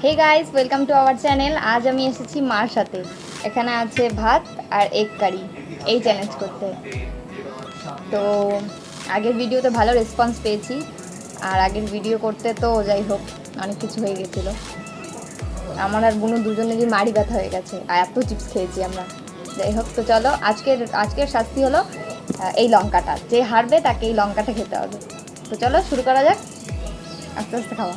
Hey guys, welcome to our channel. আজ আমি এসেছি মার সাথে। এখানে আছে ভাত আর এগ কারি, এই চ্যালেঞ্জ করতে। তো আগের ভিডিওতে ভালো রেসপন্স পেয়েছি, আর আগের ভিডিও করতে তো যাই হোক অনেক কিছু হয়ে গেছিলো। আমার আর বুনু দুজনেরই মাড়ি ব্যথা হয়ে গেছে, আর এত চিপস খেয়েছি আমরা। যাই হোক, তো চলো আজকের শাস্তি হলো এই লঙ্কাটা। যে হারবে তাকে এই লঙ্কাটা খেতে হবে। তো চলো শুরু করা যাক, আস্তে আস্তে খাওয়া।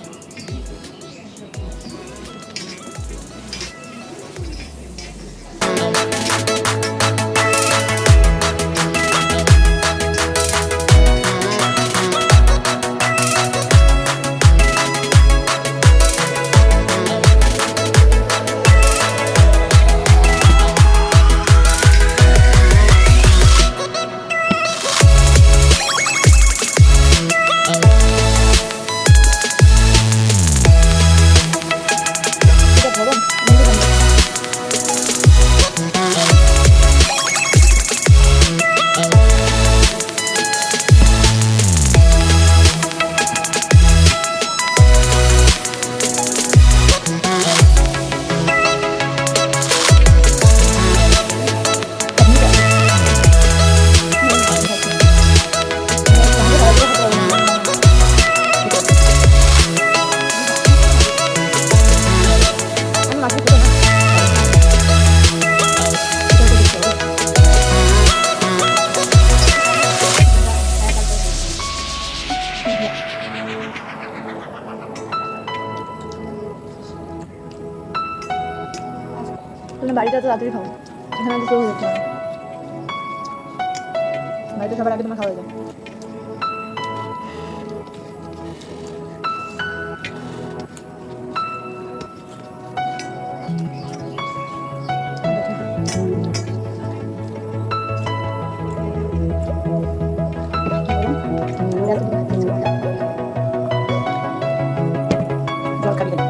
বাড়িতে তো তাড়াতাড়ি খাবো, এখানে তো কেউ হচ্ছে না। বাড়িতে সবার আগে তোমার খাওয়া যায়। জল খাবি না?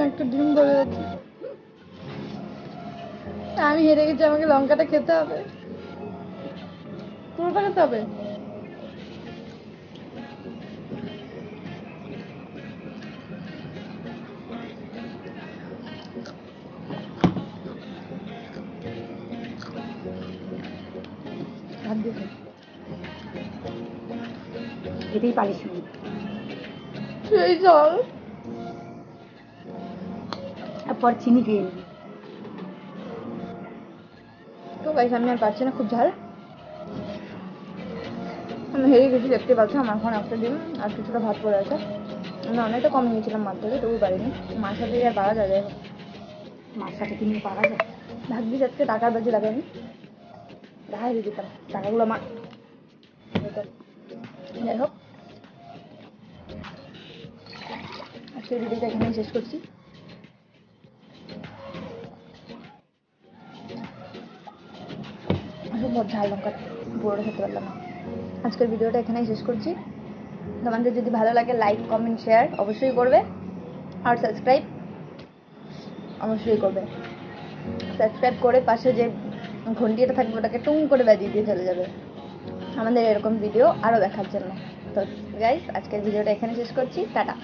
একটা ডিম বলে যাচ্ছে, আমি হেরে গেছি, আমাকে লঙ্কাটা খেতে হবে, পুরোটা খেতে হবে। খেতেই পারিস সেই জল, তারপর চিনি খেয়ে নিবি। তো গাইস, আমি আর পারছি না, খুব ঝাল। আমি হেরে গেছি, দেখতে পাচ্ছ। আমার এখন একটা ডিম আর কিছুটা ভাত পড়ে আছে। আমি অনেকটা কম নিয়েছিলাম মার থেকে, তবু পারিনি। মার সাথে আর পারা যায়, মার সাথে কিনে পারা যায়। ভাগ্যি যাচ্ছে টাকার বাজি লাগাইনি, দেখাই দিয়ে দিতাম টাকাগুলো আমার। যাই হোক, আজকের ভিডিওটা এখানেই শেষ করছি। বহুত ঝাল লঙ্কা, পুরোটা খেতে পারলাম না। আজকের ভিডিওটা এখানেই শেষ করছি। তোমাদের যদি ভালো লাগে লাইক, কমেন্ট, শেয়ার অবশ্যই করবে, আর সাবস্ক্রাইব অবশ্যই করবে। সাবস্ক্রাইব করে পাশে যে ঘন্টিটা থাকবে ওটাকে টুং করে বাজিয়ে দিয়ে চলে যাবে আমাদের এরকম ভিডিও আরও দেখার জন্য। তো গাইস, আজকের ভিডিওটা এখানে শেষ করছি। টাটা।